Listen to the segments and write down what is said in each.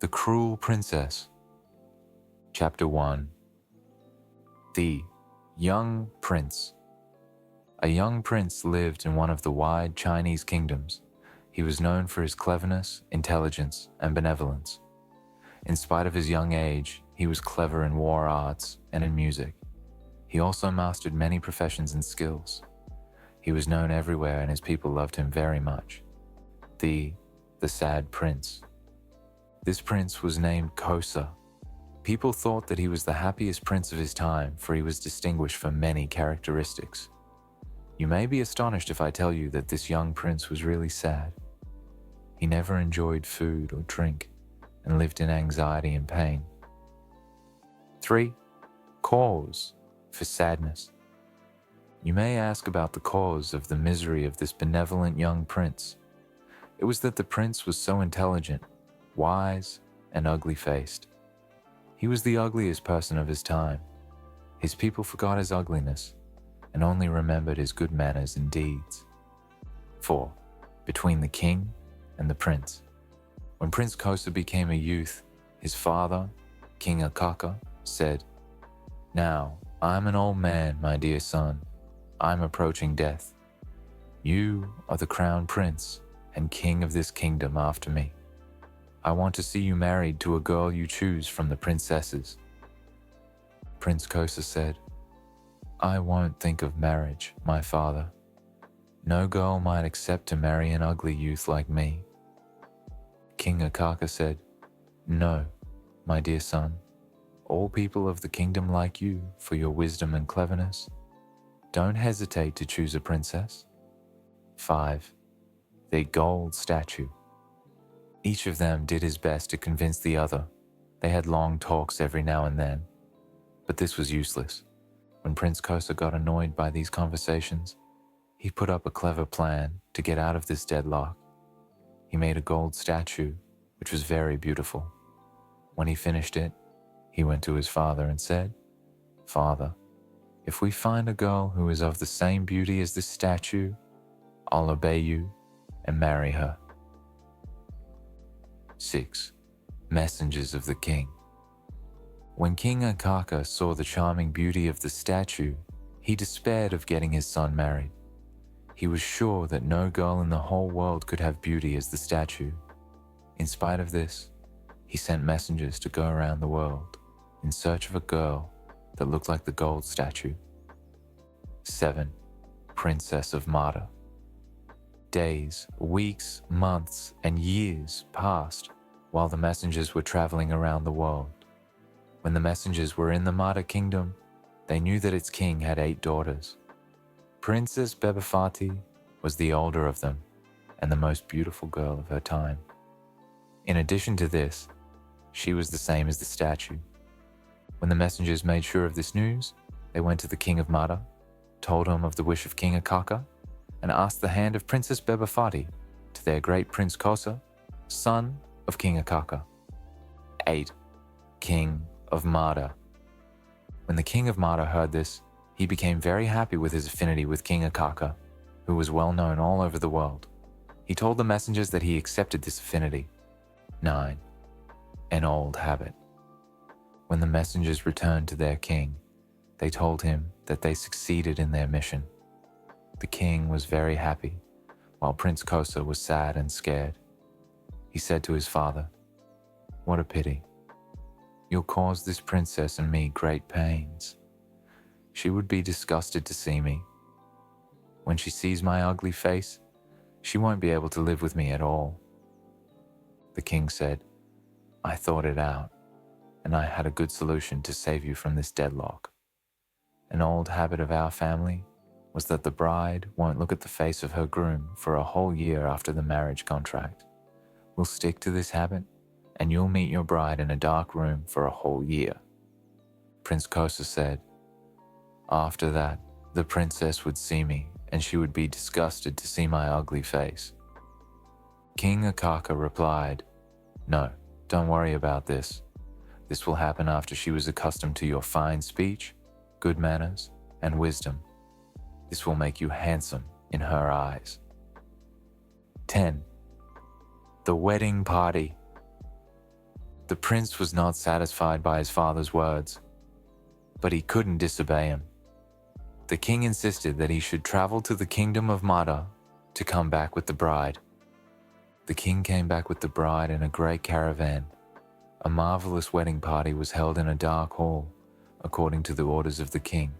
The Cruel Princess. Chapter 1. The Young Prince. A young prince lived in one of the wide Chinese kingdoms. He was known for his cleverness, intelligence, and benevolence. In spite of his young age, he was clever in war arts and in music. He also mastered many professions and skills. He was known everywhere and his people loved him very much. The Sad Prince. This prince was named Kosa. People thought that he was the happiest prince of his time, for he was distinguished for many characteristics. You may be astonished if I tell you that this young prince was really sad. He never enjoyed food or drink and lived in anxiety and pain. 3. Cause for sadness. You may ask about the cause of the misery of this benevolent young prince. It was that the prince was so intelligent, wise, and ugly-faced. He was the ugliest person of his time. His people forgot his ugliness and only remembered his good manners and deeds. 4. Between the king and the prince. When Prince Kosa became a youth, his father, King Akaka, said, "Now, I'm an old man, my dear son. I'm approaching death. You are the crown prince and king of this kingdom after me. I want to see you married to a girl you choose from the princesses." Prince Kosa said, "I won't think of marriage, my father. No girl might accept to marry an ugly youth like me." King Akaka said, "No, my dear son. All people of the kingdom like you for your wisdom and cleverness. Don't hesitate to choose a princess." 5. The Gold Statue. Each of them did his best to convince the other. They had long talks every now and then. But this was useless. When Prince Kosa got annoyed by these conversations, he put up a clever plan to get out of this deadlock. He made a gold statue, which was very beautiful. When he finished it, he went to his father and said, "Father, if we find a girl who is of the same beauty as this statue, I'll obey you and marry her." 6. Messengers of the King. When King Akaka saw the charming beauty of the statue, he despaired of getting his son married. He was sure that no girl in the whole world could have beauty as the statue. In spite of this, he sent messengers to go around the world in search of a girl that looked like the gold statue. 7. Princess of Mada. Days, weeks, months, and years passed while the messengers were traveling around the world. When the messengers were in the Mada kingdom, they knew that its king had 8 daughters. Princess Bebefati was the older of them and the most beautiful girl of her time. In addition to this, she was the same as the statue. When the messengers made sure of this news, they went to the king of Mada, told him of the wish of King Akaka, and asked the hand of Princess Bebefati to their great Prince Kosa, son of King Akaka. 8. King of Mada. When the king of Mada heard this, he became very happy with his affinity with King Akaka, who was well known all over the world. He told the messengers that he accepted this affinity. 9. An old habit. When the messengers returned to their king, they told him that they succeeded in their mission. The king was very happy, while Prince Kosa was sad and scared. He said to his father, "What a pity. You'll cause this princess and me great pains. She would be disgusted to see me. When she sees my ugly face, she won't be able to live with me at all." The king said, "I thought it out, and I had a good solution to save you from this deadlock. An old habit of our family was that the bride won't look at the face of her groom for a whole year after the marriage contract. We'll stick to this habit, and you'll meet your bride in a dark room for a whole year." Prince Kosa said, "After that, the princess would see me, and she would be disgusted to see my ugly face." King Akaka replied, "No, don't worry about this. This will happen after she was accustomed to your fine speech, good manners, and wisdom. This will make you handsome in her eyes." 10. The Wedding Party. The prince was not satisfied by his father's words, but he couldn't disobey him. The king insisted that he should travel to the kingdom of Mada to come back with the bride. The king came back with the bride in a great caravan. A marvelous wedding party was held in a dark hall, according to the orders of the king.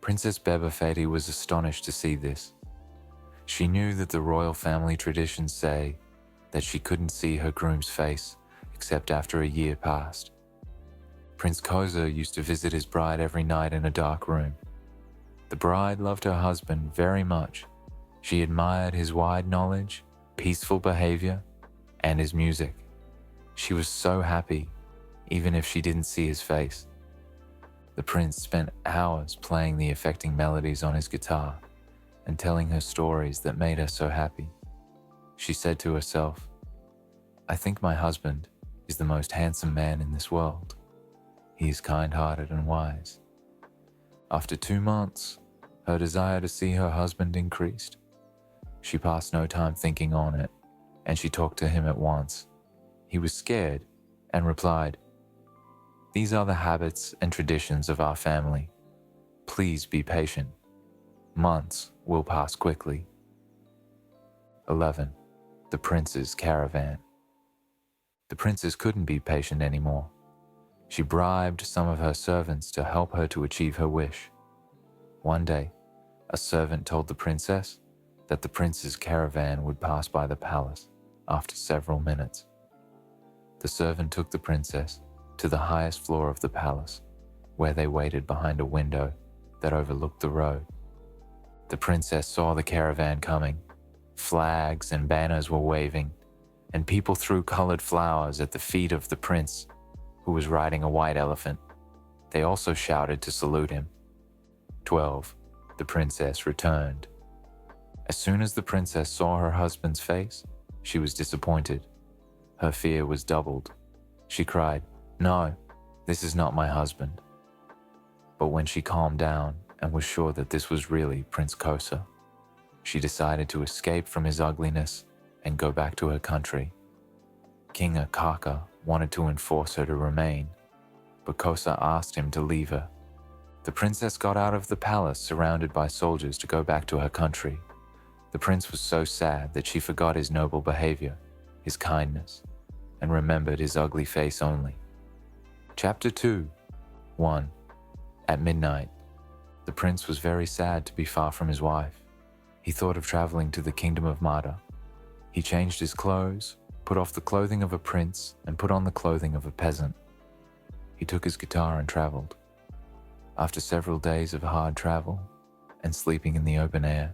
Princess Bebafeti was astonished to see this. She knew that the royal family traditions say that she couldn't see her groom's face except after a year passed. Prince Kosa used to visit his bride every night in a dark room. The bride loved her husband very much. She admired his wide knowledge, peaceful behavior, and his music. She was so happy, even if she didn't see his face. The prince spent hours playing the affecting melodies on his guitar and telling her stories that made her so happy. She said to herself, "I think my husband is the most handsome man in this world. He is kind-hearted and wise." After 2 months, her desire to see her husband increased. She passed no time thinking on it, and she talked to him at once. He was scared and replied, "These are the habits and traditions of our family. Please be patient. Months will pass quickly." 11. The Prince's Caravan. The princess couldn't be patient anymore. She bribed some of her servants to help her to achieve her wish. One day, a servant told the princess that the prince's caravan would pass by the palace after several minutes. The servant took the princess to the highest floor of the palace, where they waited behind a window that overlooked the road. The princess saw the caravan coming. Flags and banners were waving, and people threw colored flowers at the feet of the prince, who was riding a white elephant. They also shouted to salute him. 12. The princess returned. As soon as the princess saw her husband's face, she was disappointed. Her fear was doubled. She cried, "No, this is not my husband." But when she calmed down and was sure that this was really Prince Kosa, she decided to escape from his ugliness and go back to her country. King Akaka wanted to enforce her to remain, but Kosa asked him to leave her. The princess got out of the palace surrounded by soldiers to go back to her country. The prince was so sad that she forgot his noble behavior, his kindness, and remembered his ugly face only. Chapter 2. 1. At midnight, the prince was very sad to be far from his wife. He thought of traveling to the kingdom of Mada. He changed his clothes, put off the clothing of a prince, and put on the clothing of a peasant. He took his guitar and traveled. After several days of hard travel and sleeping in the open air,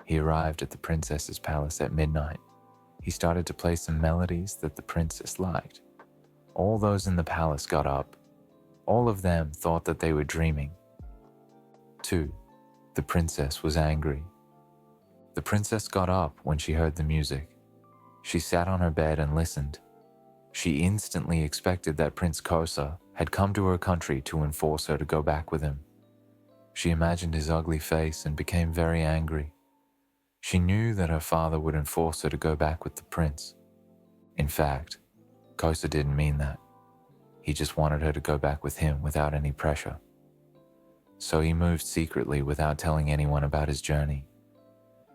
he arrived at the princess's palace at midnight. He started to play some melodies that the princess liked. All those in the palace got up. All of them thought that they were dreaming. 2. The princess was angry. The princess got up when she heard the music. She sat on her bed and listened. She instantly expected that Prince Kosa had come to her country to enforce her to go back with him. She imagined his ugly face and became very angry. She knew that her father would enforce her to go back with the prince. In fact, Kosa didn't mean that. He just wanted her to go back with him without any pressure. So he moved secretly without telling anyone about his journey.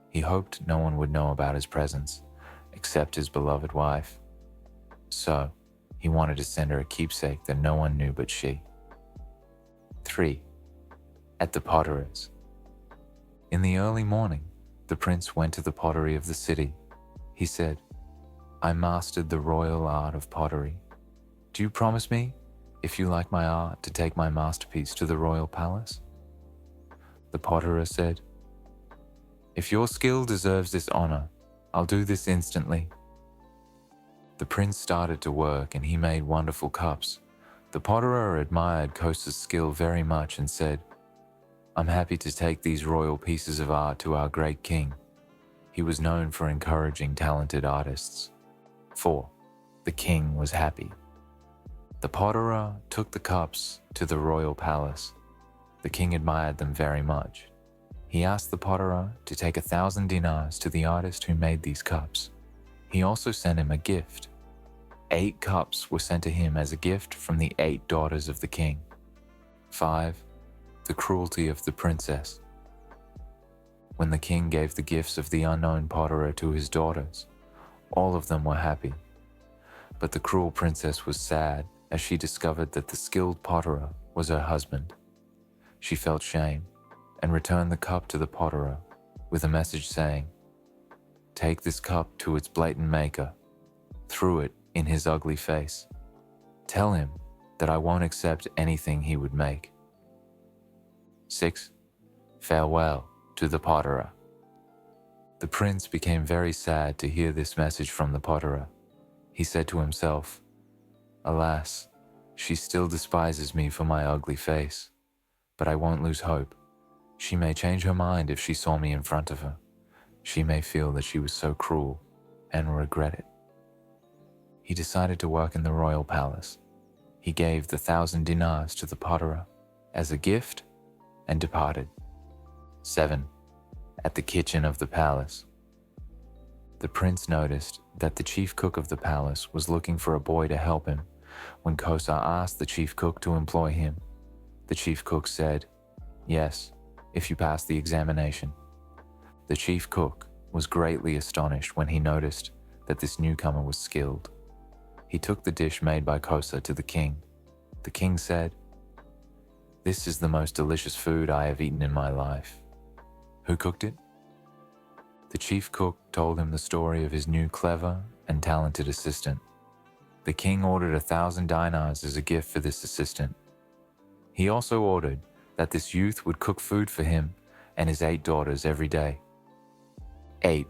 He hoped no one would know about his presence, except his beloved wife. So, he wanted to send her a keepsake that no one knew but she. 3. At the potterer's. In the early morning, the prince went to the pottery of the city. He said, "I mastered the royal art of pottery. Do you promise me, if you like my art, to take my masterpiece to the royal palace?" The potterer said, "If your skill deserves this honor, I'll do this instantly." The prince started to work and he made wonderful cups. The potterer admired Kosa's skill very much and said, "I'm happy to take these royal pieces of art to our great king." He was known for encouraging talented artists. 4. The king was happy. The potterer took the cups to the royal palace. The king admired them very much. He asked the potterer to take 1,000 dinars to the artist who made these cups. He also sent him a gift, 8 cups were sent to him as a gift from the 8 daughters of the king. 5. The cruelty of the princess. When the king gave the gifts of the unknown potterer to his daughters, all of them were happy. But the cruel princess was sad as she discovered that the skilled potterer was her husband. She felt shame and returned the cup to the potterer with a message saying, "Take this cup to its blatant maker, threw it in his ugly face. Tell him that I won't accept anything he would make." 6. Farewell to the potterer. The prince became very sad to hear this message from the potterer. He said to himself, "Alas, she still despises me for my ugly face, but I won't lose hope. She may change her mind if she saw me in front of her. She may feel that she was so cruel and regret it." He decided to work in the royal palace. He gave the 1,000 dinars to the potterer as a gift and departed. 7. At the kitchen of the palace. The prince noticed that the chief cook of the palace was looking for a boy to help him. When Kosa asked the chief cook to employ him, the chief cook said, "Yes, if you pass the examination." The chief cook was greatly astonished when he noticed that this newcomer was skilled. He took the dish made by Kosa to the king. The king said, "This is the most delicious food I have eaten in my life. Who cooked it?" The chief cook told him the story of his new clever and talented assistant. The king ordered 1,000 dinars as a gift for this assistant. He also ordered that this youth would cook food for him and his 8 daughters every day. 8.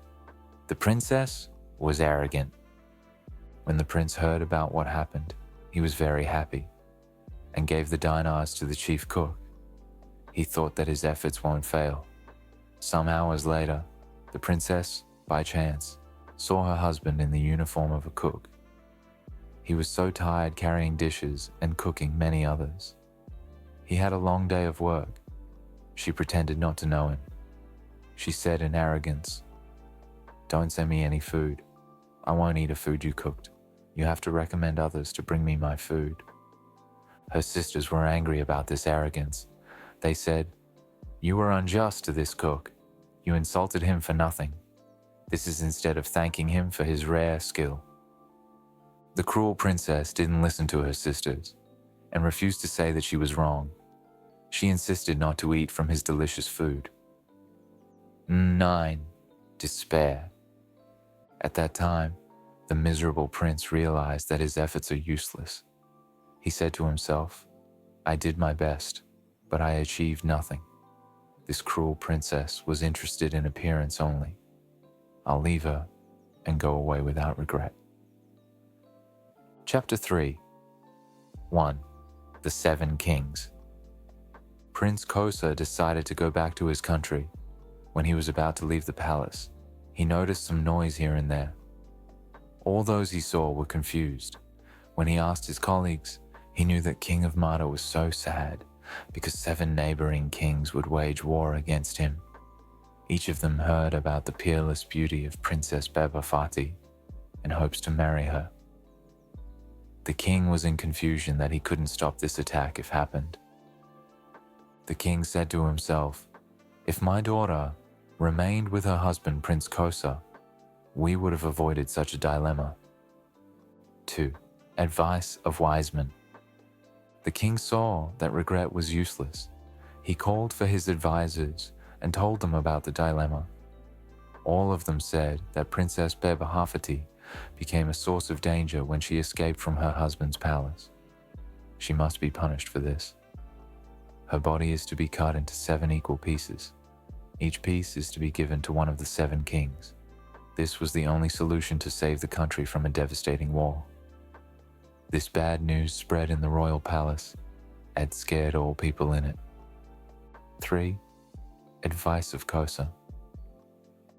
The princess was arrogant. When the prince heard about what happened, he was very happy and gave the dinars to the chief cook. He thought that his efforts won't fail. Some hours later, the princess, by chance, saw her husband in the uniform of a cook. He was so tired carrying dishes and cooking many others. He had a long day of work. She pretended not to know him. She said in arrogance, "Don't send me any food. I won't eat a food you cooked. You have to recommend others to bring me my food." Her sisters were angry about this arrogance. They said, "You were unjust to this cook. You insulted him for nothing. This is instead of thanking him for his rare skill." The cruel princess didn't listen to her sisters and refused to say that she was wrong. She insisted not to eat from his delicious food. 9. Despair. At that time, the miserable prince realized that his efforts are useless. He said to himself, "I did my best, but I achieved nothing. This cruel princess was interested in appearance only. I'll leave her and go away without regret." Chapter 3. 1. The 7 Kings. Prince Kosa decided to go back to his country. When he was about to leave the palace, he noticed some noise here and there. All those he saw were confused. When he asked his colleagues, he knew that King of Mada was so sad because 7 neighboring kings would wage war against him. Each of them heard about the peerless beauty of Princess Bebafati and hopes to marry her. The king was in confusion that he couldn't stop this attack if happened. The king said to himself, "If my daughter remained with her husband Prince Kosa, we would have avoided such a dilemma." 2. Advice of wise men. The king saw that regret was useless. He called for his advisors and told them about the dilemma. All of them said that Princess Bebahafati became a source of danger when she escaped from her husband's palace. She must be punished for this. Her body is to be cut into 7 equal pieces. Each piece is to be given to one of the 7 kings. This was the only solution to save the country from a devastating war. This bad news spread in the royal palace and scared all people in it. 3. Advice of Kosa.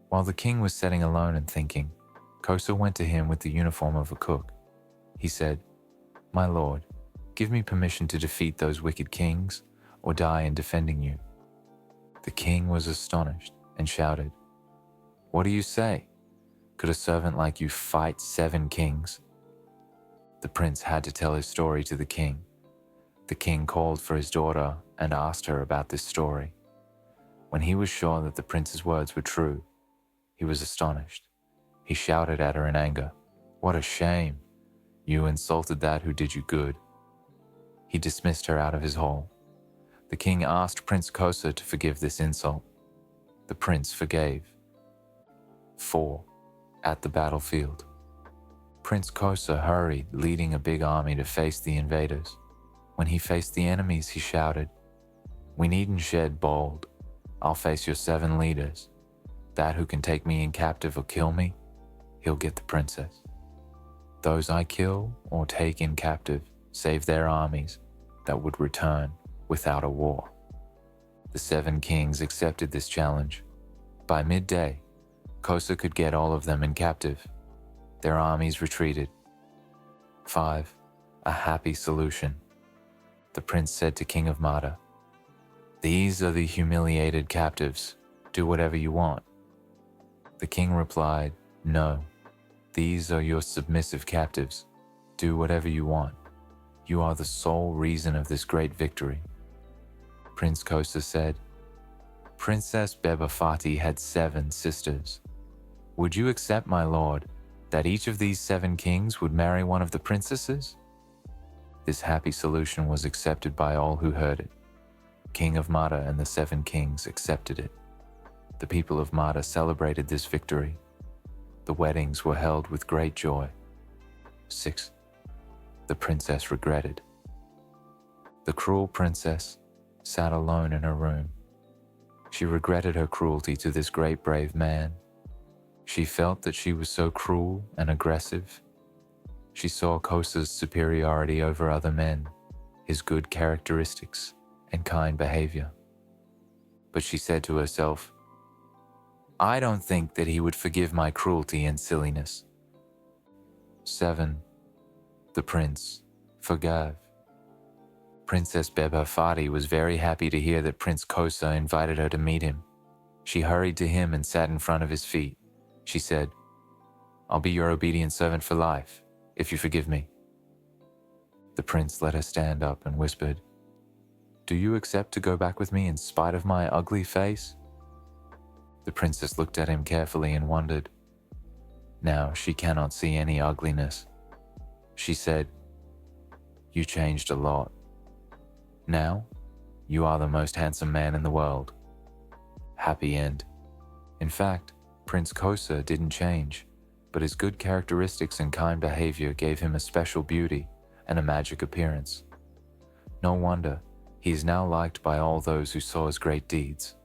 While the king was sitting alone and thinking, Kosa went to him with the uniform of a cook. He said, "My lord, give me permission to defeat those wicked kings or die in defending you." The king was astonished and shouted, "What do you say? Could a servant like you fight 7 kings?" The prince had to tell his story to the king. The king called for his daughter and asked her about this story. When he was sure that the prince's words were true, he was astonished. He shouted at her in anger, "What a shame! You insulted that who did you good." He dismissed her out of his hall. The king asked Prince Kosa to forgive this insult. The prince forgave. 4. At the battlefield. Prince Kosa hurried, leading a big army to face the invaders. When he faced the enemies, he shouted, "We needn't shed bold. I'll face your 7 leaders. That who can take me in captive or kill me, he'll get the princess. Those I kill or take in captive save their armies that would return without a war." The 7 kings accepted this challenge. By midday, Kosa could get all of them in captive. Their armies retreated. 5. A happy solution. The prince said to King of Mada, "These are the humiliated captives. Do whatever you want." The king replied, "No, these are your submissive captives. Do whatever you want. You are the sole reason of this great victory." Prince Kosa said, "Princess Bebafati had 7 sisters. Would you accept, my lord, that each of these 7 kings would marry one of the princesses?" This happy solution was accepted by all who heard it. King of Mada and the 7 kings accepted it. The people of Mada celebrated this victory. The weddings were held with great joy. 6. The princess regretted. The cruel princess sat alone in her room. She regretted her cruelty to this great brave man. She felt that she was so cruel and aggressive. She saw Kosa's superiority over other men, his good characteristics and kind behavior. But she said to herself, "I don't think that he would forgive my cruelty and silliness." 7. The prince forgave. Princess Bebafati was very happy to hear that Prince Kosa invited her to meet him. She hurried to him and sat in front of his feet. She said, "I'll be your obedient servant for life, if you forgive me." The prince let her stand up and whispered, "Do you accept to go back with me in spite of my ugly face?" The princess looked at him carefully and wondered. Now she cannot see any ugliness. She said, "You changed a lot. Now, you are the most handsome man in the world." Happy end. In fact, Prince Kosa didn't change, but his good characteristics and kind behavior gave him a special beauty and a magic appearance. No wonder he is now liked by all those who saw his great deeds.